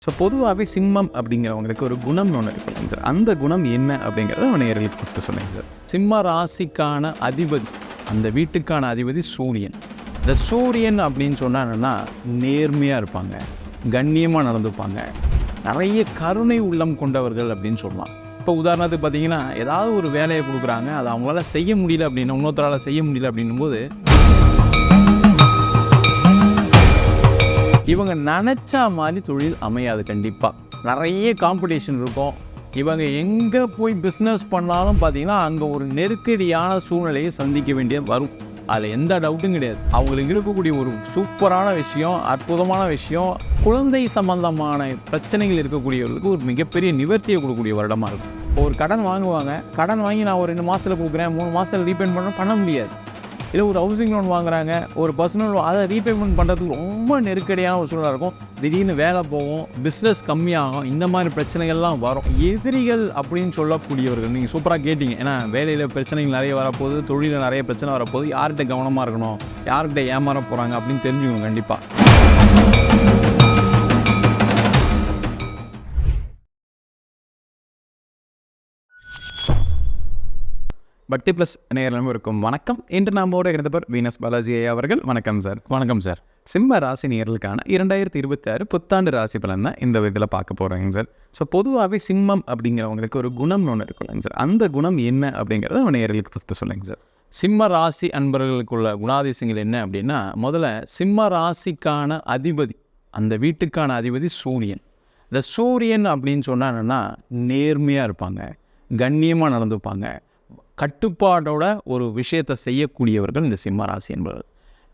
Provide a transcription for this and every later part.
So பொதுவாகவே சிம்மம் அப்படிங்கிறவங்களுக்கு ஒரு குணம்னு ஒன்று இருக்குங்க சார். அந்த குணம் என்ன அப்படிங்கிறத நேயர்களுக்கு கொடுத்து சொல்லுங்கள் சார். சிம்ம ராசிக்கான அதிபதி, அந்த வீட்டுக்கான அதிபதி சூரியன். இந்த சூரியன் அப்படின்னு சொன்னால் என்னென்னா, நேர்மையாக இருப்பாங்க, கண்ணியமாக நடந்துப்பாங்க, நிறைய கருணை உள்ளம் கொண்டவர்கள் அப்படின்னு சொல்லலாம். இப்போ உதாரணத்துக்கு பார்த்தீங்கன்னா, ஏதாவது ஒரு வேலையை கொடுக்குறாங்க, அதை அவங்களால செய்ய முடியல அப்படின்னு, இன்னொருத்தரால் செய்ய முடியல அப்படின்னும் போது இவங்க நினச்சா மாதிரி தொழில் அமையாது. கண்டிப்பாக நிறைய காம்படிஷன் இருக்கும். இவங்க எங்கே போய் பிஸ்னஸ் பண்ணாலும் பார்த்தீங்கன்னா அங்கே ஒரு நெருக்கடியான சூழ்நிலையை சந்திக்க வேண்டிய வரும். அதில் எந்த டவுட்டும் கிடையாது. அவங்களுக்கு இருக்கக்கூடிய ஒரு சூப்பரான விஷயம், அற்புதமான விஷயம், குழந்தை சம்பந்தமான பிரச்சனைகள் இருக்கக்கூடியவர்களுக்கு ஒரு மிகப்பெரிய நிவர்த்தியை கொடுக்கக்கூடிய வருடமாக இருக்கும். இப்போ ஒரு கடன் வாங்குவாங்க, கடன் வாங்கி நான் ஒரு 2 மாதத்தில் கொடுக்குறேன், 3 மாதத்தில் ரீபேமெண்ட் பண்ண முடியாது. இல்லை ஒரு ஹவுசிங் லோன் வாங்குறாங்க, ஒரு பர்சனல் லோன், அதை ரீபேமெண்ட் பண்ணுறதுக்கு ரொம்ப நெருக்கடியான ஒரு சூழலாக இருக்கும். திடீர்னு வேலை போகும், பிஸ்னஸ் கம்மியாகும், இந்த மாதிரி பிரச்சனைகள்லாம் வரும். எதிரிகள் அப்படின்னு சொல்லக்கூடியவர்கள் நீங்கள் சூப்பராக கேட்டிங்க. ஏன்னா வேலையில் பிரச்சனைகள் நிறைய வரப்போகுது, தொழிலில் நிறைய பிரச்சனை வரப்போகுது. யார்கிட்ட கவனமாக இருக்கணும், யார்கிட்ட ஏமாற போகிறாங்க அப்படின்னு தெரிஞ்சுக்கணும் கண்டிப்பாக. பக்தி ப்ளஸ் நேயர்களும் இருக்கும் வணக்கம். இன்று நம்மோட இருந்தவர் வீனஸ் பாலாஜி அவர்கள். வணக்கம் சார். வணக்கம் சார். சிம்ம ராசி நேயர்களுக்கான 2026 புத்தாண்டு ராசி பலன் தான் இந்த இதில் பார்க்க போகிறேங்க சார். ஸோ பொதுவாகவே சிம்மம் அப்படிங்கிறவங்களுக்கு ஒரு குணம்னு ஒன்று இருக்குல்லங்க சார். அந்த குணம் என்ன அப்படிங்கிறத நேயர்களுக்கு பற்றி சொல்லுங்கள் சார். சிம்ம ராசி அன்பர்களுக்குள்ள குணாதிசயங்கள் என்ன அப்படின்னா, முதல்ல சிம்ம ராசிக்கான அதிபதி, அந்த வீட்டுக்கான அதிபதி சூரியன். இந்த சூரியன் அப்படின்னு சொன்னால் என்னென்னா, நேர்மையாக இருப்பாங்க, கண்ணியமாக நடந்துப்பாங்க, கட்டுப்பாடோட ஒரு விஷயத்தை செய்யக்கூடியவர்கள் இந்த சிம்ம ராசி என்பவர்கள்.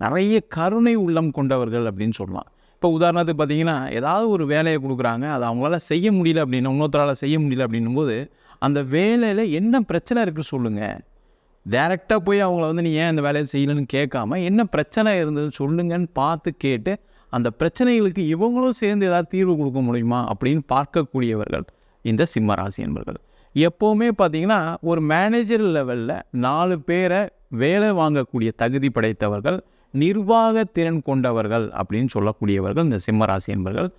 நிறைய கருணை உள்ளம் கொண்டவர்கள் அப்படின்னு சொல்லலாம். இப்போ உதாரணத்துக்கு பார்த்தீங்கன்னா, ஏதாவது ஒரு வேலையை கொடுக்குறாங்க, அதை அவங்களால செய்ய முடியல அப்படின்னு, இன்னொருத்தரால் செய்ய முடியல அப்படின்னும் போது அந்த வேலையில் என்ன பிரச்சனை இருக்குது சொல்லுங்கள். டைரெக்டாக போய் அவங்கள நீ ஏன் அந்த வேலையை செய்யலைன்னு கேட்காம, என்ன பிரச்சனை இருந்ததுன்னு சொல்லுங்கன்னு பார்த்து கேட்டு, அந்த பிரச்சனைகளுக்கு இவங்களும் சேர்ந்து ஏதாவது தீர்வு கொடுக்க முடியுமா அப்படின்னு பார்க்கக்கூடியவர்கள் இந்த சிம்ம ராசி என்பவர்கள். எப்போவுமே பார்த்திங்கன்னா, ஒரு மேனேஜர் லெவலில் 4 பேரை வேலை வாங்கக்கூடிய தகுதி படைத்தவர்கள், நிர்வாக திறன் கொண்டவர்கள் அப்படின்னு சொல்லக்கூடியவர்கள் இந்த சிம்மராசி என்பவர்கள்.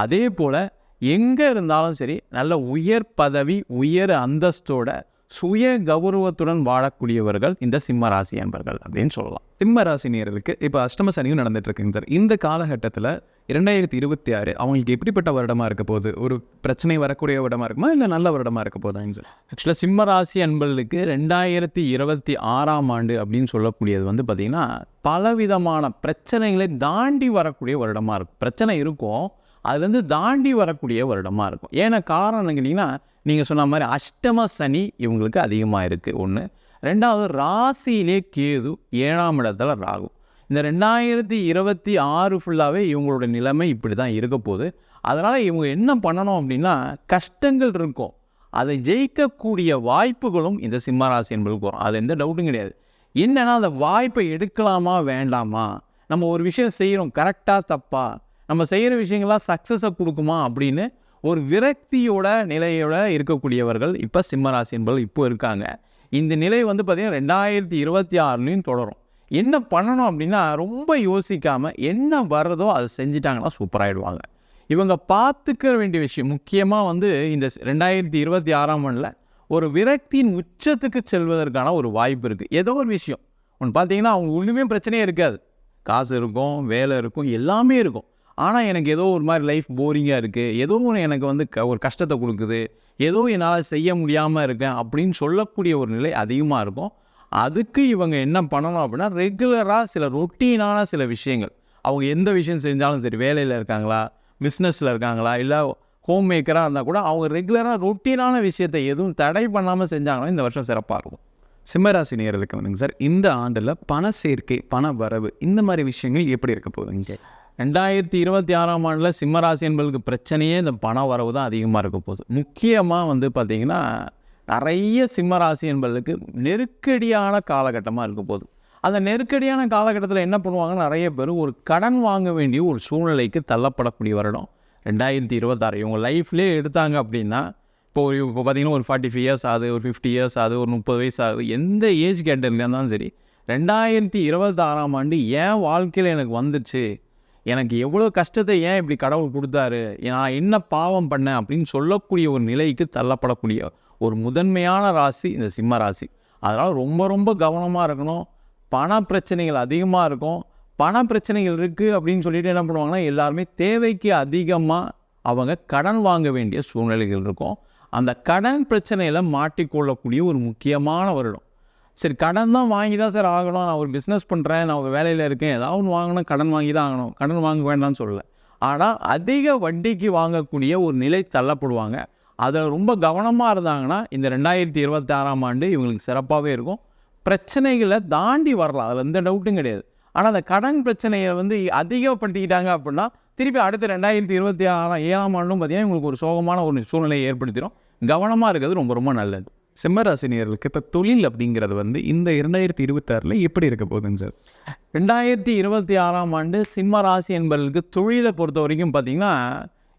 அதே போல் எங்கே இருந்தாலும் சரி, நல்ல உயர் பதவி, உயர் அந்தஸ்தோட சுய கௌரவத்துடன் வாழக்கூடியவர்கள் இந்த சிம்ம ராசி என்பர்கள் அப்படின்னு சொல்லலாம். சிம்ம ராசி நேயர்களுக்கு இப்போ அஷ்டம சனியும் நடந்துட்டு இருக்குங்க சார். இந்த காலகட்டத்தில் 2026 அவங்களுக்கு எப்படிப்பட்ட வருடமாக இருக்க போகுது? ஒரு பிரச்சனை வரக்கூடிய வருடமாக இருக்குமா, இல்லை நல்ல வருடமாக இருக்க போதாங்க சார்? ஆக்சுவலாக சிம்ம ராசி அன்பர்களுக்கு 2026ஆம் ஆண்டு அப்படின்னு சொல்லக்கூடியது பார்த்திங்கன்னா, பலவிதமான பிரச்சனைகளை தாண்டி வரக்கூடிய வருடமாக இருக்கும். பிரச்சனை இருக்கும், அதுலேருந்து தாண்டி வரக்கூடிய வருடமாக இருக்கும். ஏன்னா காரணம் கேட்டிங்கன்னா, நீங்கள் சொன்ன மாதிரி அஷ்டம சனி இவங்களுக்கு அதிகமாக இருக்குது. 1. 2வது ராசியிலே கேது, 7ஆம் இடத்துல ராகு. இந்த 2026 ஃபுல்லாகவே இவங்களோட நிலைமை இப்படி தான் இருக்க போகுது. அதனால் இவங்க என்ன பண்ணணும் அப்படின்னா, கஷ்டங்கள் இருக்கும், அதை ஜெயிக்கக்கூடிய வாய்ப்புகளும் இந்த சிம்மராசி என்பதுக்கு வரும். அது எந்த டவுட்டும் கிடையாது. என்னென்னா, அந்த வாய்ப்பை எடுக்கலாமா வேண்டாமா, நம்ம ஒரு விஷயம் செய்கிறோம் கரெக்டாக தப்பா, நம்ம செய்கிற விஷயங்கள்லாம் சக்ஸஸை கொடுக்குமா அப்படின்னு ஒரு விரக்தியோட நிலையோட இருக்கக்கூடியவர்கள் இப்போ சிம்மராசி என்பவர்கள் இப்போ இருக்காங்க. இந்த நிலை பார்த்திங்கன்னா 2026லையும் தொடரும். என்ன பண்ணணும் அப்படின்னா, ரொம்ப யோசிக்காமல் என்ன வர்றதோ அதை செஞ்சிட்டாங்கன்னா சூப்பராகிடுவாங்க. இவங்க பார்த்துக்க வேண்டிய விஷயம் முக்கியமாக இந்த 2026ஆம் ஆண்டில் ஒரு விரக்தியின் உச்சத்துக்கு செல்வதற்கான ஒரு வாய்ப்பு இருக்குது. ஏதோ ஒரு விஷயம் ஒன்று பார்த்திங்கன்னா, அவங்க ஒன்றுமே பிரச்சனையே இருக்காது. காசு இருக்கும், வேலை இருக்கும், எல்லாமே இருக்கும். ஆனால் எனக்கு ஏதோ ஒரு மாதிரி லைஃப் போரிங்காக இருக்குது, ஏதோ ஒன்று எனக்கு ஒரு கஷ்டத்தை கொடுக்குது, ஏதோ என்னால் செய்ய முடியாமல் இருக்கேன் அப்படின்னு சொல்லக்கூடிய ஒரு நிலை அதிகமாக இருக்கும். அதுக்கு இவங்க என்ன பண்ணணும் அப்படின்னா, ரெகுலராக சில ரொட்டீனான சில விஷயங்கள், அவங்க எந்த விஷயம் செஞ்சாலும் சரி, வேலையில் இருக்காங்களா, பிஸ்னஸில் இருக்காங்களா, இல்லை ஹோம் மேக்கராக இருந்தால் கூட அவங்க ரெகுலராக ரொட்டீனான விஷயத்தை எதுவும் தடை பண்ணாமல் செஞ்சாங்கன்னா இந்த வருஷம் சிறப்பாக இருக்கும். சிம்மராசி நேயர்களுக்கு சார், இந்த ஆண்டில் பண சேர்க்கை, பண வரவு, இந்த மாதிரி விஷயங்கள் எப்படி இருக்க போகுதுங்க சார்? 2026ஆம் ஆண்டில் சிம்மராசி என்பதுக்கு பிரச்சனையே இந்த பண வரவு தான் அதிகமாக இருக்க போகுது. முக்கியமாக பார்த்திங்கன்னா, நிறைய சிம்மராசி என்பதுக்கு நெருக்கடியான காலகட்டமாக இருக்க போகுது. அந்த நெருக்கடியான காலகட்டத்தில் என்ன பண்ணுவாங்கன்னா, நிறைய பேர் ஒரு கடன் வாங்க வேண்டிய ஒரு சூழ்நிலைக்கு தள்ளப்படக்கூடிய வருடம் 2026. இவங்க லைஃப்லேயே எடுத்தாங்க அப்படின்னா, இப்போ பார்த்திங்கன்னா ஒரு 45 இயர்ஸ் ஆகுது, ஒரு 50 இயர்ஸ் ஆகுது, ஒரு 30 வயசு ஆகுது, எந்த ஏஜ் கேட்டகரியில் இருந்தாலும் சரி, 2026ஆம் ஆண்டு என் வாழ்க்கையில் எனக்கு வந்துச்சு, எனக்கு எவ்வளோ கஷ்டத்தை ஏன் இப்படி கடவுள் கொடுத்தாரு, நான் என்ன பாவம் பண்ணேன் அப்படின்னு சொல்லக்கூடிய ஒரு நிலைக்கு தள்ளப்படக்கூடிய ஒரு முதன்மையான ராசி இந்த சிம்ம ராசி. அதனால் ரொம்ப ரொம்ப கவனமாக இருக்கணும். பண பிரச்சனைகள் அதிகமாக இருக்கும். பண பிரச்சனைகள் இருக்குது அப்படின்னு சொல்லிட்டு என்ன பண்ணுவாங்கன்னா, எல்லாருமே தேவைக்கு அதிகமாக அவங்க கடன் வாங்க வேண்டிய சூழ்நிலைகள் இருக்கும். அந்த கடன் பிரச்சனையில் மாட்டிக்கொள்ளக்கூடிய ஒரு முக்கியமான வருடம். சரி, கடன் தான் வாங்கி தான் சார் ஆகணும், நான் ஒரு பிஸ்னஸ் பண்ணுறேன், நான் ஒரு வேலையில் இருக்கேன், ஏதாவது ஒன்று வாங்கணும், கடன் வாங்கி தான் ஆகணும், கடன் வாங்க வேண்டாம்னு சொல்லலை. ஆனால் அதிக வட்டிக்கு வாங்கக்கூடிய ஒரு நிலை தள்ளப்படுவாங்க. அதில் ரொம்ப கவனமாக இருந்தாங்கன்னா இந்த 2026ஆம் ஆண்டு இவங்களுக்கு சிறப்பாகவே இருக்கும். பிரச்சனைகளை தாண்டி வரலாம், அதில் எந்த டவுட்டும் கிடையாது. ஆனால் அந்த கடன் பிரச்சனையை வந்து அதிகப்படுத்திக்கிட்டாங்க அப்படின்னா திருப்பி அடுத்த 2027ஆம் ஆண்டும் பார்த்திங்கன்னா இவங்களுக்கு ஒரு சோகமான ஒரு சூழ்நிலையை ஏற்படுத்திடும். கவனமாக இருக்கிறது ரொம்ப ரொம்ப நல்லது. சிம்மராசினியர்களுக்கு இப்போ தொழில் அப்படிங்கிறது வந்து இந்த 2026 எப்படி இருக்க போகுதுங்க சார்? 2026ஆம் ஆண்டு சிம்ம ராசி என்பவர்களுக்கு தொழிலை பொறுத்த வரைக்கும் பார்த்திங்கன்னா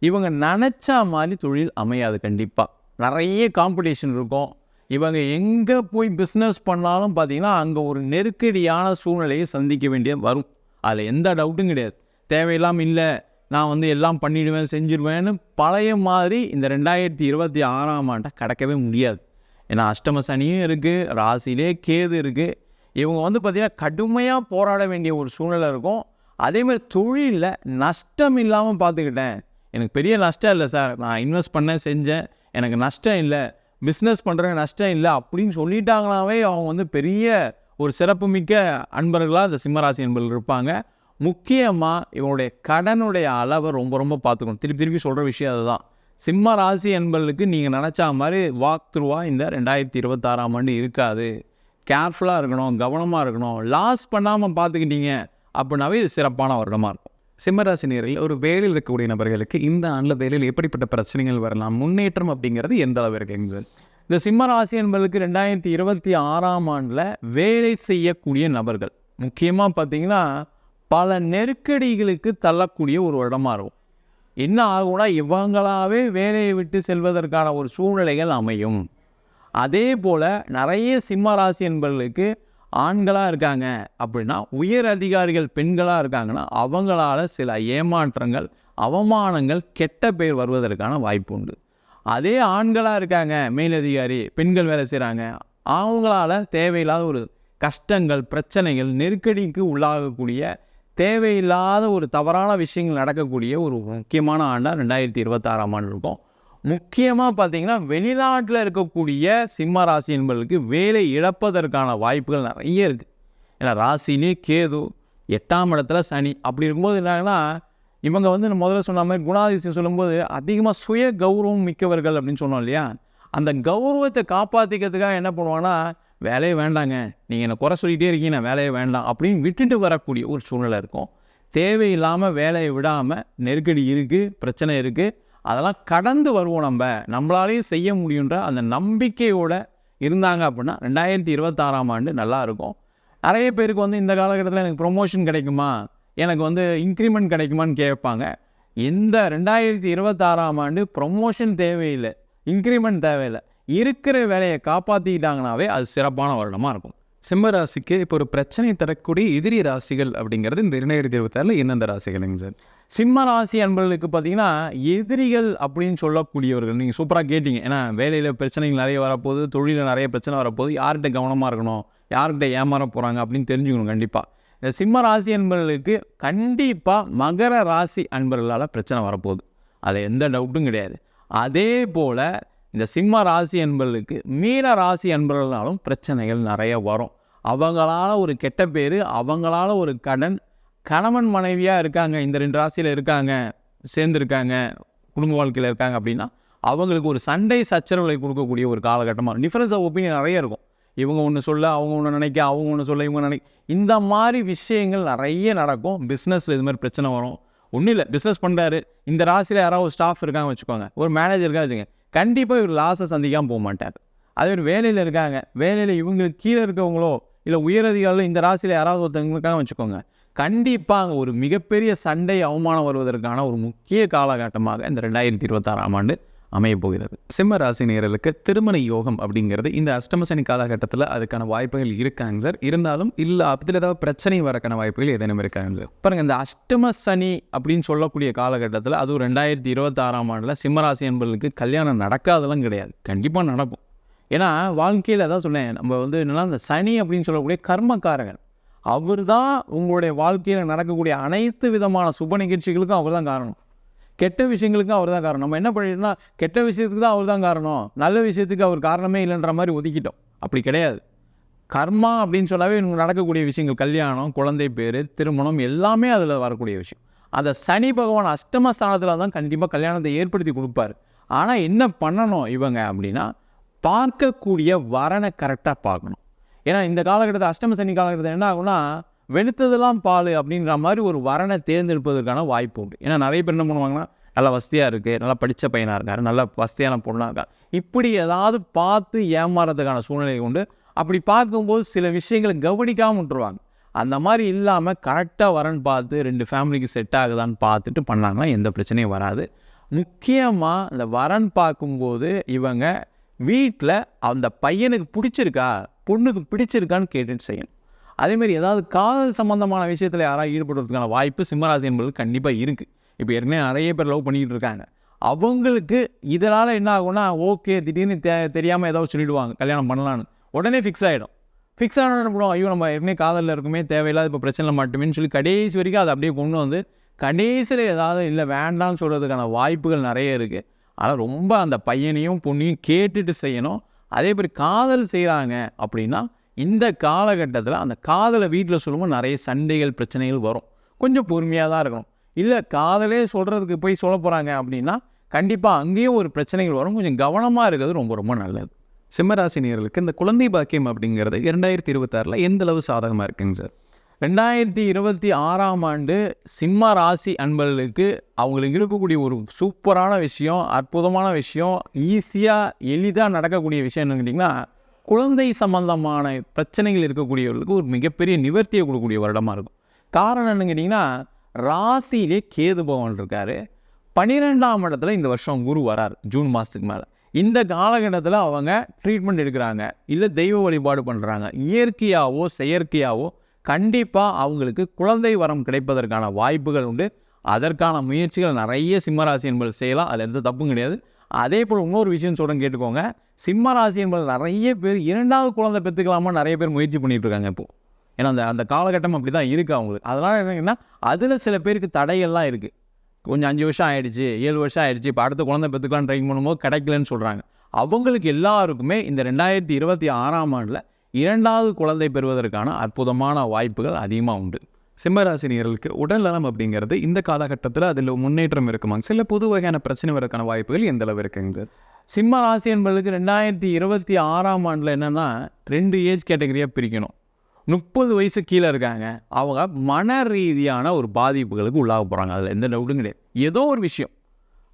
இவங்க நினச்சா மாதிரி தொழில் அமையாது. கண்டிப்பாக நிறைய காம்படிஷன் இருக்கும். இவங்க எங்கே போய் பிஸ்னஸ் பண்ணாலும் பார்த்திங்கன்னா அங்கே ஒரு நெருக்கடியான சூழ்நிலையை சந்திக்க வேண்டிய வரும். அதில் எந்த டவுட்டும் கிடையாது. தேவையில்லாமல் இல்லை, நான் வந்து எல்லாம் பண்ணிவிடுவேன் செஞ்சுருவேன்னு பழைய மாதிரி இந்த 2026ஆம் ஆண்டை கடக்கவே முடியாது. ஏன்னா அஷ்டம சனியும் இருக்குது, ராசியிலே கேது இருக்குது. இவங்க வந்து பார்த்திங்கன்னா கடுமையாக போராட வேண்டிய ஒரு சூழ்நிலை இருக்கும். அதேமாதிரி தொழிலில் நஷ்டம் இல்லாமல் பார்த்துக்கிட்டேன், எனக்கு பெரிய நஷ்டம் இல்லை சார், நான் இன்வெஸ்ட் பண்ணேன் செஞ்சேன், எனக்கு நஷ்டம் இல்லை, பிஸ்னஸ் பண்ணுறேன் நஷ்டம் இல்லை அப்படின்னு சொல்லிட்டாங்கனாவே அவங்க வந்து பெரிய ஒரு சிறப்புமிக்க அன்பர்களாக இந்த சிம்மராசி என்பர்கள் இருப்பாங்க. முக்கியமாக இவங்களுடைய கடனுடைய அளவை ரொம்ப ரொம்ப பார்த்துக்கணும். திருப்பி திருப்பி சொல்கிற விஷயம் அதுதான். சிம்ம ராசி என்பர்களுக்கு நீங்கள் நினச்சா மாதிரி வாக் த்ரூவாக இந்த 2026ஆம் ஆண்டு இருக்காது. கேர்ஃபுல்லாக இருக்கணும், கவனமாக இருக்கணும். லாஸ் பண்ணாமல் பார்த்துக்கிட்டீங்க அப்படின்னாவே இது சிறப்பான வருடமாக இருக்கும். சிம்மராசினியர்கள் ஒரு வேலையில் இருக்கக்கூடிய நபர்களுக்கு இந்த ஆண்டில் வேலையில் எப்படிப்பட்ட பிரச்சனைகள் வரலாம், முன்னேற்றம் அப்படிங்கிறது எந்த அளவு இருக்குங்க சார்? இந்த சிம்ம ராசி என்பர்களுக்கு 2026ஆம் ஆண்டில் வேலை செய்யக்கூடிய நபர்கள் முக்கியமாக பார்த்திங்கன்னா பல நெருக்கடிகளுக்கு தள்ளக்கூடிய ஒரு இடமா இருக்கும். என்ன ஆகும்னா இவங்களாவே வேலையை விட்டு செல்வதற்கான ஒரு சூழ்நிலைகள் அமையும். அதே போல் நிறைய சிம்ம ராசி என்பவர்களுக்கு ஆண்களாக இருக்காங்க அப்படின்னா, உயர் அதிகாரிகள் பெண்களாக இருக்காங்கன்னா அவங்களால சில ஏமாற்றங்கள், அவமானங்கள், கெட்ட பெயர் வருவதற்கான வாய்ப்பு உண்டு. அதே ஆண்களாக இருக்காங்க, மேலதிகாரி பெண்கள் வேலை செய்கிறாங்க, அவங்களால தேவையில்லாத ஒரு கஷ்டங்கள், பிரச்சனைகள், நெருக்கடிக்கு உள்ளாகக்கூடிய தேவையில்லாத ஒரு தவறான விஷயங்கள் நடக்கக்கூடிய ஒரு முக்கியமான ஆண்டாக 2026ஆம் ஆண்டு இருக்கும். முக்கியமாக பார்த்திங்கன்னா வெளிநாட்டில் இருக்கக்கூடிய சிம்ம ராசி என்பவர்களுக்கு வேலை இழப்பதற்கான வாய்ப்புகள் நிறைய இருக்குது. ஏன்னா ராசிலே கேது, 8ஆம் இடத்துல சனி. அப்படி இருக்கும்போது என்னன்னா இவங்க வந்து முதல்ல சொன்ன மாதிரி குணாதிசயம் சொல்லும்போது அதிகமாக சுய கௌரவம் மிக்கவர்கள் அப்படின்னு சொன்னோம் இல்லையா, அந்த கௌரவத்தை காப்பாற்றிக்கிறதுக்காக என்ன பண்ணுவாங்கன்னா, வேலையே வேண்டாங்க, நீங்கள் என்னை குறை சொல்லிகிட்டே இருக்கீங்க, வேலையே வேண்டாம் அப்படின்னு விட்டுட்டு வரக்கூடிய ஒரு சூழ்நிலை இருக்கும். தேவையில்லாமல் வேலையை விடாமல் நெருக்கடி இருக்குது, பிரச்சனை இருக்குது, அதெல்லாம் கடந்து வருவோம், நம்மளாலேயும் செய்ய முடியுன்ற அந்த நம்பிக்கையோடு இருந்தாங்க அப்படின்னா 2026ஆம் ஆண்டு நல்லாயிருக்கும். நிறைய பேருக்கு வந்து இந்த காலகட்டத்தில் எனக்கு ப்ரொமோஷன் கிடைக்குமா, எனக்கு வந்து இன்க்ரிமெண்ட் கிடைக்குமான்னு கேட்பாங்க. இந்த 2026ஆம் ஆண்டு ப்ரொமோஷன் தேவையில்லை, இன்க்ரிமெண்ட் தேவையில்லை, இருக்கிற வேலையை காப்பாற்றிக்கிட்டாங்கனாவே அது சிறப்பான வருடமாக இருக்கும். சிம்ம ராசிக்கு இப்போ ஒரு பிரச்சனை தரக்கூடிய எதிரி ராசிகள் அப்படிங்கிறது இந்த 2026 எந்தெந்த ராசிகள்ங்க சார்? சிம்ம ராசி அன்பர்களுக்கு பார்த்தீங்கன்னா எதிரிகள் அப்படின்னு சொல்லக்கூடியவர்கள், நீங்கள் சூப்பராக கேட்டிங்க. ஏன்னா வேலையில் பிரச்சனைகள் நிறைய வரப்போகுது, தொழிலில் நிறைய பிரச்சனை வரப்போகுது, யார்கிட்ட கவனமாக இருக்கணும், யார்கிட்ட ஏமாற போகிறாங்க அப்படின்னு தெரிஞ்சுக்கணும். கண்டிப்பாக இந்த சிம்ம ராசி அன்பர்களுக்கு கண்டிப்பாக மகர ராசி அன்பர்களால் பிரச்சனை வரப்போகுது, அதில் எந்த டவுட்டும் கிடையாது. அதே போல் இந்த சிம்ம ராசி அன்பர்களுக்கு மீன ராசி அன்பர்களாலும் பிரச்சனைகள் நிறைய வரும். அவங்களால ஒரு கெட்ட பேர், அவங்களால ஒரு கடன், கணவன் மனைவியாக இருக்காங்க, இந்த 2 ராசியில் இருக்காங்க, சேர்ந்துருக்காங்க, குடும்ப வாழ்க்கையில் இருக்காங்க அப்படின்னா அவங்களுக்கு ஒரு சண்டை சச்சரவுகளை கொடுக்கக்கூடிய ஒரு காலகட்டமாக, டிஃப்ரென்ஸ் ஆஃப் ஒப்பீனியன் நிறைய இருக்கும். இவங்க ஒன்று சொல்ல, அவங்க ஒன்று நினைக்க, அவங்க ஒன்று சொல்ல, இவங்க நினைக்க, இந்த மாதிரி விஷயங்கள் நிறைய நடக்கும். பிஸ்னஸில் இது மாதிரி பிரச்சனை வரும். ஒன்றும் இல்லை, பிஸ்னஸ் பண்ணுறாரு, இந்த ராசியில் யாராவது ஒரு ஸ்டாஃப் இருக்காங்க வச்சுக்கோங்க, ஒரு மேனேஜர் இருக்கா வச்சுக்கோங்க, கண்டிப்பாக இவர் லாஸை சந்திக்காமல் போக மாட்டார். அதே ஒரு வேலையில் இருக்காங்க, வேலையில் இவங்களுக்கு கீழே இருக்கவங்களோ இல்லை உயரதிகாரிகளோ இந்த ராசியில் யாராவது ஒருத்தவங்களுக்காக வச்சுக்கோங்க, கண்டிப்பாக ஒரு மிகப்பெரிய சண்டை அவமானம் வருவதற்கான ஒரு முக்கிய காலகட்டமாக இந்த 2026ஆம் ஆண்டு அமைய போகிறது. சிம்ம ராசி நேயர்களுக்கு திருமண யோகம் அப்படிங்கிறது இந்த அஷ்டம சனி காலகட்டத்தில் அதுக்கான வாய்ப்புகள் இருக்காங்க சார். இருந்தாலும் இல்லை அதில் ஏதாவது பிரச்சனை வரக்கான வாய்ப்புகள் ஏதேனும் இருக்காங்க சார்? பாருங்க, இந்த அஷ்டம சனி அப்படின்னு சொல்லக்கூடிய காலகட்டத்தில் அதுவும் 2026ஆம் ஆண்டில் சிம்மராசி என்பவர்களுக்கு கல்யாணம் நடக்காதெல்லாம் கிடையாது, கண்டிப்பாக நடக்கும். ஏன்னா வாழ்க்கையில் அதான் சொன்னேன், நம்ம வந்து என்னென்னா இந்த சனி அப்படின்னு சொல்லக்கூடிய கர்மக்காரகன், அவர் தான் உங்களுடைய வாழ்க்கையில் நடக்கக்கூடிய அனைத்து விதமான சுப நிகழ்ச்சிகளுக்கும் அவர் தான் காரணம், கெட்ட விஷயங்களுக்கும் அவர் தான் காரணம். நம்ம என்ன பண்ணிட்டோம்னா கெட்ட விஷயத்துக்கு தான் அவர் தான் காரணம், நல்ல விஷயத்துக்கு அவர் காரணமே இல்லைன்ற மாதிரி ஒதுக்கிட்டோம். அப்படி கிடையாது. கர்மா அப்படின்னு சொன்னாவே எனக்கு நடக்கக்கூடிய விஷயங்கள், கல்யாணம், குழந்தை பேர், திருமணம் எல்லாமே அதில் வரக்கூடிய விஷயம். அந்த சனி பகவான் அஷ்டம ஸ்தானத்தில் தான் கண்டிப்பாக கல்யாணத்தை ஏற்படுத்தி கொடுப்பார். ஆனால் என்ன பண்ணணும் இவங்க அப்படின்னா, பார்க்கக்கூடிய வரனை கரெக்டாக பார்க்கணும். ஏன்னா இந்த காலகட்டத்தில் அஷ்டம சனி காலகட்டத்தில் என்ன ஆகும்னா, வெளுத்ததெல்லாம் பால் அப்படின்ற மாதிரி ஒரு வரனை தேர்ந்தெடுப்பதற்கான வாய்ப்பு உண்டு. ஏன்னா நிறைய பேர் என்ன பண்ணுவாங்கன்னா, நல்லா வசதியாக இருக்குது, நல்லா படித்த பையனாக இருக்கார், நல்லா வசதியான பொண்ணாக இருக்கா, இப்படி ஏதாவது பார்த்து ஏமாறதுக்கான சூழ்நிலை உண்டு. அப்படி பார்க்கும்போது சில விஷயங்களை கவனிக்காமல் விட்டுருவாங்க. அந்த மாதிரி இல்லாமல் கரெக்டாக வரன் பார்த்து 2 ஃபேமிலிக்கு செட் ஆகுதான்னு பார்த்துட்டு பண்ணாங்கன்னா எந்த பிரச்சனையும் வராது. முக்கியமாக இந்த வரன் பார்க்கும்போது இவங்க வீட்டில் அந்த பையனுக்கு பிடிச்சிருக்கா, பொண்ணுக்கு பிடிச்சிருக்கான்னு கேட்டுட்டு செய்யணும். அதேமாதிரி ஏதாவது காதல் சம்மந்தமான விஷயத்தில் யாராவது ஈடுபடுறதுக்கான வாய்ப்பு சிம்மராசி என்பது கண்டிப்பாக இருக்குது. இப்போ ஏற்கனவே நிறைய பேர் லவ் பண்ணிக்கிட்டு இருக்காங்க. அவங்களுக்கு இதனால் என்ன ஆகும்னா, ஓகே திடீர்னு தெரியாமல் ஏதாவது சொல்லிவிடுவாங்க கல்யாணம் பண்ணலான்னு, உடனே ஃபிக்ஸ் ஆகிடும். ஃபிக்ஸ் ஆனால் என்ன பண்ணுவோம், ஐயோ நம்ம ஏற்கனவே காதலில் இருக்குமே, தேவையில்லாத இப்போ பிரச்சனை மாட்டுமேன்னு சொல்லி கடைசி வரைக்கும் அதை அப்படியே கொண்டு வந்து கடைசியில் ஏதாவது இல்லை வேண்டாம்னு சொல்கிறதுக்கான வாய்ப்புகள் நிறைய இருக்குது. ஆனால் ரொம்ப அந்த பையனையும் பொண்ணையும் கேட்டுட்டு செய்யணும். அதே மாதிரி காதல் செய்கிறாங்க அப்படின்னா இந்த காலகட்டத்தில் அந்த காதலை வீட்டில் சொல்லும்போது நிறைய சண்டைகள், பிரச்சனைகள் வரும். கொஞ்சம் பொறுமையாக தான் இருக்கணும். இல்லை காதலே சொல்கிறதுக்கு போய் சொல்ல போகிறாங்க அப்படின்னா கண்டிப்பாக அங்கேயும் ஒரு பிரச்சனைகள் வரும். கொஞ்சம் கவனமாக இருக்கிறது ரொம்ப ரொம்ப நல்லது. சிம்மராசி நேயர்களுக்கு இந்த குழந்தை பாக்கியம் அப்படிங்கிறது 2026 எந்த அளவு சாதகமாக இருக்குங்க சார்? 2026ஆம் ஆண்டு சிம்ம ராசி அன்பர்களுக்கு அவங்களுக்கு இருக்கக்கூடிய ஒரு சூப்பரான விஷயம், அற்புதமான விஷயம், ஈஸியாக எளிதாக நடக்கக்கூடிய விஷயம் என்னன்னு கேட்டிங்கன்னா, குழந்தை சம்பந்தமான பிரச்சனைகள் இருக்கக்கூடியவர்களுக்கு ஒரு மிகப்பெரிய நிவர்த்தியை கொடுக்கக்கூடிய வருடமாக இருக்கும். காரணம் என்னன்னு கேட்டிங்கன்னா, ராசியிலே கேது பகவான் இருக்கார், 12ஆம் இடத்துல இந்த வருஷம் குரு வரார் ஜூன் மாதத்துக்கு மேலே. இந்த காலகட்டத்தில் அவங்க ட்ரீட்மெண்ட் எடுக்கிறாங்க, இல்லை தெய்வ வழிபாடு பண்ணுறாங்க, இயற்கையாகவோ செயற்கையாகவோ கண்டிப்பாக அவங்களுக்கு குழந்தை வரம் கிடைப்பதற்கான வாய்ப்புகள் உண்டு. அதற்கான முயற்சிகள் நிறைய சிம்மராசி என்பது செய்யலாம், அதில் எந்த தப்பும் கிடையாது. அதே போல் இன்னொரு விஷயம் சொல்கிறேன் கேட்டுக்கோங்க, சிம்மராசி என்பது நிறைய பேர் 2வது குழந்தை பெற்றுக்கலாமா நிறைய பேர் முயற்சி பண்ணிகிட்டு இருக்காங்க இப்போது. ஏன்னா அந்த காலகட்டம் அப்படி தான் இருக்குது அவங்களுக்கு. அதனால் என்னங்கன்னா அதில் சில பேருக்கு தடையெல்லாம் இருக்குது. கொஞ்சம் 5 வருஷம் ஆகிடுச்சு, 7 வருஷம் ஆகிடுச்சு, இப்போ அடுத்த குழந்தை பெற்றுக்கலான்னு ட்ரை பண்ணும்போது கிடைக்கலன்னு சொல்கிறாங்க. அவங்களுக்கு எல்லாருக்குமே இந்த 2026ஆம் ஆண்டில் 2வது குழந்தை பெறுவதற்கான அற்புதமான வாய்ப்புகள் அதிகமாக உண்டு. சிம்மராசி நேயர்களுக்கு உடல் நலம் அப்படிங்கிறது இந்த காலகட்டத்தில் அதில் முன்னேற்றம் இருக்குமாங்க? சில புது வகையான பிரச்சனை வரக்கான வாய்ப்புகள் எந்த அளவு இருக்குங்க சார்? சிம்ம ராசி என்பதுக்கு 2026ஆம் ஆண்டில் என்னென்னா 2 ஏஜ் கேட்டகரியாக பிரிக்கணும். 30 வயசு கீழே இருக்காங்க, அவங்க மன ரீதியான ஒரு பாதிப்புகளுக்கு உள்ளாக போகிறாங்க, அதில் எந்த டவுட்டும் கிடையாது. ஏதோ ஒரு விஷயம்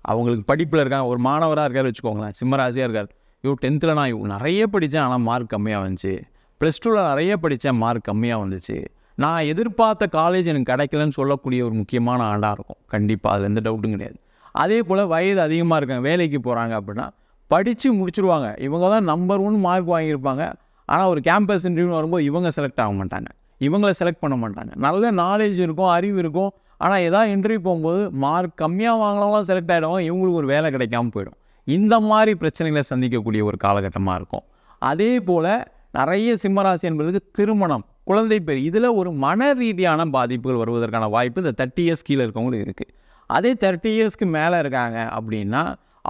அவங்களுக்கு படிப்பில் இருக்காங்க, ஒரு மாணவராக இருக்கார் வச்சுக்கோங்களேன், சிம்மராசியாக இருக்கார், 10th நான் நிறைய படித்தேன் ஆனால் மார்க் கம்மியாக வந்துச்சு, +2 நிறைய படித்தேன் மார்க் கம்மியாக வந்துச்சு, நான் எதிர்பார்த்த காலேஜ் எனக்கு கிடைக்கலன்னு சொல்லக்கூடிய ஒரு முக்கியமான ஆண்டாக இருக்கும் கண்டிப்பாக, அதில் எந்த டவுட்டும் கிடையாது. அதே போல் வயது அதிகமாக இருக்காங்க, வேலைக்கு போகிறாங்க அப்படின்னா படித்து முடிச்சுருவாங்க, இவங்க தான் நம்பர் 1 மார்க் வாங்கியிருப்பாங்க. ஆனால் ஒரு கேம்பஸ் இன்டர்வியூ வரும்போது இவங்க செலக்ட் ஆக மாட்டாங்க, இவங்களை செலக்ட் பண்ண மாட்டாங்க. நல்ல நாலேஜ் இருக்கும், அறிவு இருக்கும், ஆனால் ஏதாவது இன்டர்வியூ போகும்போது மார்க் கம்மியாக வாங்கினவங்களாம் செலக்ட் ஆகிடுவாங்க, இவங்களுக்கு ஒரு வேலை கிடைக்காமல் போயிடும். இந்த மாதிரி பிரச்சனைகளை சந்திக்கக்கூடிய ஒரு காலகட்டமாக இருக்கும். அதே போல் நிறைய சிம்மராசி என்பதுக்கு திருமணம், குழந்தை பேர், இதில் ஒரு மன ரீதியான பாதிப்புகள் வருவதற்கான வாய்ப்பு இந்த 30 இயர்ஸ் கீழே இருக்கவங்களுக்கு இருக்குது. அதே 30 இயர்ஸ்க்கு மேலே இருக்காங்க அப்படின்னா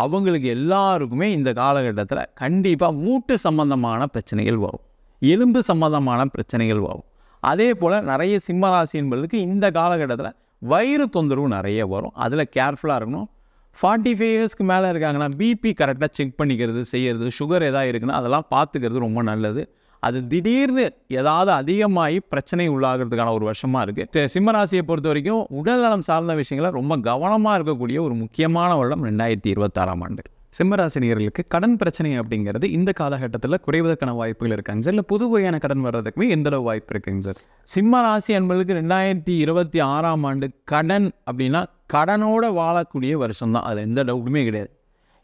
அவங்களுக்கு எல்லாருக்குமே இந்த காலகட்டத்தில் கண்டிப்பாக மூட்டு சம்பந்தமான பிரச்சனைகள் வரும், எலும்பு சம்பந்தமான பிரச்சனைகள் வரும். அதே போல் நிறைய சிம்மராசி என்பதுக்கு இந்த காலகட்டத்தில் வயிறு தொந்தரவு நிறைய வரும், அதில் கேர்ஃபுல்லாக இருக்கணும். 45 இயர்ஸ்க்கு மேலே இருக்காங்கன்னா பிபி கரெக்டாக செக் பண்ணிக்கிறது, செய்கிறது, சுகர் எதாவது இருக்குன்னா அதெல்லாம் பார்த்துக்கிறது ரொம்ப நல்லது. அது திடீர்னு ஏதாவது அதிகமாகி பிரச்சனை உள்ளாகிறதுக்கான ஒரு வருஷமாக இருக்குது. சிம்மராசியை பொறுத்த வரைக்கும் உடல் நலம் சார்ந்த விஷயங்களை ரொம்ப கவனமாக இருக்கக்கூடிய ஒரு முக்கியமான வருடம் 2026ஆம் ஆண்டு. சிம்மராசி நேயர்களுக்கு கடன் பிரச்சனை அப்படிங்கிறது இந்த காலகட்டத்தில் குறைவதற்கான வாய்ப்புகள் இருக்காங்க சார்? இல்லை புது வகையான கடன் வர்றதுக்குமே எந்த அளவு வாய்ப்பு இருக்குங்க சார்? சிம்மராசி என்பதுக்கு 2026ஆம் ஆண்டு கடன் அப்படின்னா கடனோடு வாழக்கூடிய வருஷம்தான், அதில் எந்த டவுட்டுமே கிடையாது.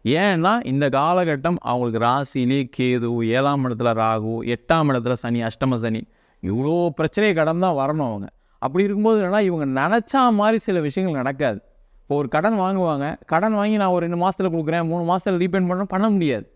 ஏன்னா இந்த காலகட்டம் அவங்களுக்கு ராசியிலே கேது, 7ஆம் இடத்துல ராகு, 8ஆம் இடத்துல சனி, அஷ்டம சனி, இவ்வளோ பிரச்சனையை கடந்து தான் வரணும் அவங்க. அப்படி இருக்கும்போது என்னன்னா இவங்க நினச்சா மாதிரி சில விஷயங்கள் நடக்காது. இப்போ ஒரு கடன் வாங்குவாங்க, கடன் வாங்கி நான் ஒரு 2 மாதத்தில் கொடுக்குறேன், 3 மாதத்தில் ரீபேமெண்ட் பண்ண முடியாது.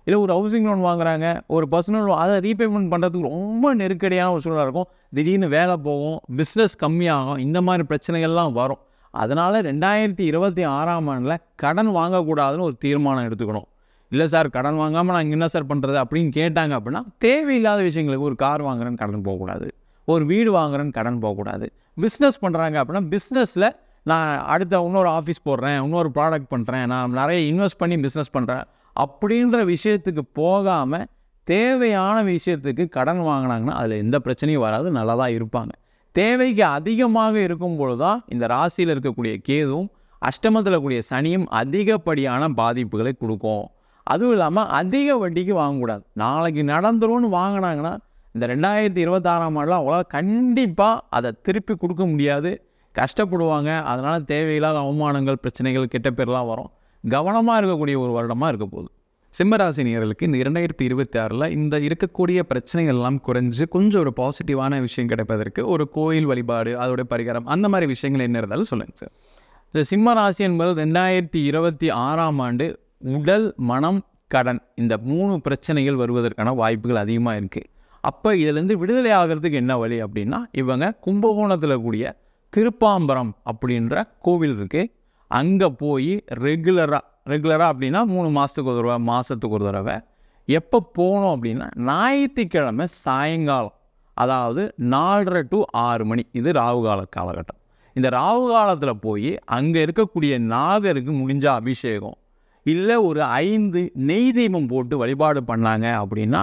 இல்லை ஒரு ஹவுசிங் லோன் வாங்குறாங்க, ஒரு பர்சனல் லோன், அதை ரீபேமெண்ட் பண்ணுறதுக்கு ரொம்ப நெருக்கடியான ஒரு சூழலாக இருக்கும். திடீர்னு வேலை போகும், பிஸ்னஸ் கம்மியாகும், இந்த மாதிரி பிரச்சனைகள்லாம் வரும். அதனால் 2026ஆம் ஆண்டில் கடன் வாங்கக்கூடாதுன்னு ஒரு தீர்மானம் எடுத்துக்கணும். இல்லை சார் கடன் வாங்காமல் நாங்கள் என்ன சார் பண்ணுறது அப்படின்னு கேட்டாங்க அப்படின்னா, தேவையில்லாத விஷயங்களுக்கு ஒரு கார் வாங்குறேன்னு கடன் போகக்கூடாது, ஒரு வீடு வாங்குறேன்னு கடன் போகக்கூடாது. பிஸ்னஸ் பண்ணுறாங்க அப்படின்னா பிஸ்னஸில் நான் அடுத்த இன்னொரு ஆஃபீஸ் போடுறேன், இன்னொரு ப்ராடக்ட் பண்ணுறேன், நான் நிறைய இன்வெஸ்ட் பண்ணி பிஸ்னஸ் பண்ணுறேன் அப்படின்ற விஷயத்துக்கு போகாமல் தேவையான விஷயத்துக்கு கடன் வாங்கினாங்கன்னா அதில் எந்த பிரச்சனையும் வராது, நல்லா தான் இருப்பாங்க. தேவைக்கு அதிகமாக இருக்கும்பொழுது தான் இந்த ராசியில் இருக்கக்கூடிய கேதுவும் அஷ்டமத்தில் கூடிய சனியும் அதிகப்படியான பாதிப்புகளை கொடுக்கும். அதுவும் இல்லாமல் அதிக வட்டிக்கு வாங்கக்கூடாது. நாளைக்கு நடந்துரும்னு வாங்கினாங்கன்னா இந்த 2026ஆம் ஆண்டில் அவங்களால கண்டிப்பாக அதை திருப்பி கொடுக்க முடியாது, கஷ்டப்படுவாங்க. அதனால் தேவையில்லாத அவமானங்கள், பிரச்சனைகள், கெட்ட பேர்லாம் வரும். கவனமாக இருக்கக்கூடிய ஒரு வருடமாக இருக்க போகுது. சிம்மராசி நேயர்களுக்கு இந்த 2026 இந்த இருக்கக்கூடிய பிரச்சனைகள் எல்லாம் குறைஞ்சு கொஞ்சம் ஒரு பாசிட்டிவான விஷயம் கிடைப்பதற்கு ஒரு கோயில் வழிபாடு, அதோட பரிகாரம், அந்த மாதிரி விஷயங்கள் என்ன இருந்தாலும் சொல்லுங்கள் சார். இந்த சிம்ம ராசி என்பது 2026ஆம் ஆண்டு உடல், மனம், கடன் இந்த 3 பிரச்சனைகள் வருவதற்கான வாய்ப்புகள் அதிகமாக இருக்குது. அப்போ இதிலேருந்து விடுதலை ஆகிறதுக்கு என்ன வழி அப்படின்னா, இவங்க கும்பகோணத்தில் கூடிய திருப்பாம்பரம் அப்படின்ற கோவில் இருக்குது, அங்கே போய் ரெகுலராக அப்படின்னா 3 மாதத்துக்கு ஒரு தடவை, மாதத்துக்கு ஒரு தடவை எப்போ போகணும் அப்படின்னா ஞாயிற்றுக்கிழமை சாயங்காலம், அதாவது 4:30 to 6 மணி, இது ராகுகால காலகட்டம். இந்த ராகு காலத்தில் போய் அங்கே இருக்கக்கூடிய நாகருக்கு முடிஞ்ச அபிஷேகம் இல்லை ஒரு 5 நெய் தீபம் போட்டு வழிபாடு பண்ணாங்க அப்படின்னா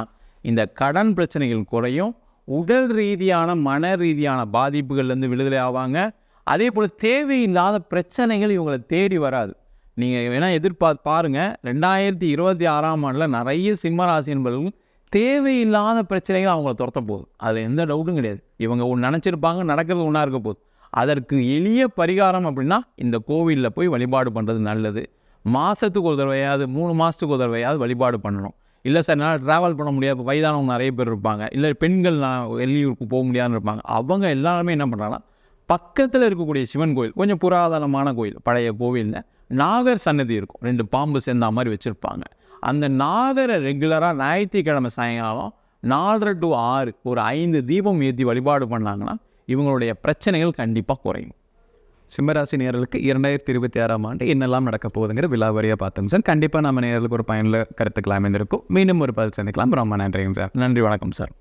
இந்த கடன் பிரச்சனைகள் குறையும், உடல் ரீதியான மன ரீதியான பாதிப்புகள்லேருந்து விடுதலை ஆவாங்க. அதே போல் தேவையில்லாத பிரச்சனைகள் இவங்களை தேடி வராது. நீங்கள் வேணால் பாருங்கள், 2026ஆம் ஆண்டில் நிறைய சிம்மராசி என்பவர்கள் தேவையில்லாத பிரச்சனைகள் அவங்கள துரத்த போகுது, அதில் எந்த டவுட்டும் கிடையாது. இவங்க ஒன்று நினச்சிருப்பாங்க, நடக்கிறது ஒன்றா இருக்க போகுது. அதற்கு எளிய பரிகாரம் அப்படின்னா இந்த கோவிலில் போய் வழிபாடு பண்ணுறது நல்லது. மாதத்துக்கு ஒரு தடவையாவது, 3 மாதத்துக்கு ஒரு தடவையாவது வழிபாடு பண்ணணும். இல்லை சார் என்னால் ட்ராவல் பண்ண முடியாது, வயதானவங்க நிறைய பேர் இருப்பாங்க, இல்லை பெண்கள் நான் வெளியூருக்கு போக முடியாதுன்னு இருப்பாங்க. அவங்க எல்லாருமே என்ன பண்ணுறாங்கன்னா பக்கத்தில் இருக்கக்கூடிய சிவன் கோயில், கொஞ்சம் புராதனமான கோயில், பழைய கோவிலில் நாகர் சன்னதி இருக்கும், 2 பாம்பு சேர்ந்த மாதிரி வச்சுருப்பாங்க. அந்த நாகரை ரெகுலராக ஞாயிற்றுக்கிழமை சாயங்காலம் 4:30 to 6 ஒரு 5 தீபம் ஏற்றி வழிபாடு பண்ணாங்கன்னா இவங்களுடைய பிரச்சனைகள் கண்டிப்பாக குறையும். சிம்மராசி நேயர்களுக்கு 2026ஆம் ஆண்டு என்னெல்லாம் நடக்க போகுதுங்கிற விலாவரியாக பார்த்தோம் சார். கண்டிப்பாக நம்ம நேயர்களுக்கு ஒரு பயனுள்ள கருத்துக்கள் அமைந்திருக்கும். மீண்டும் ஒரு பதில் சந்திக்கலாம். ரொம்ப நன்றிங்க சார். நன்றி, வணக்கம் சார்.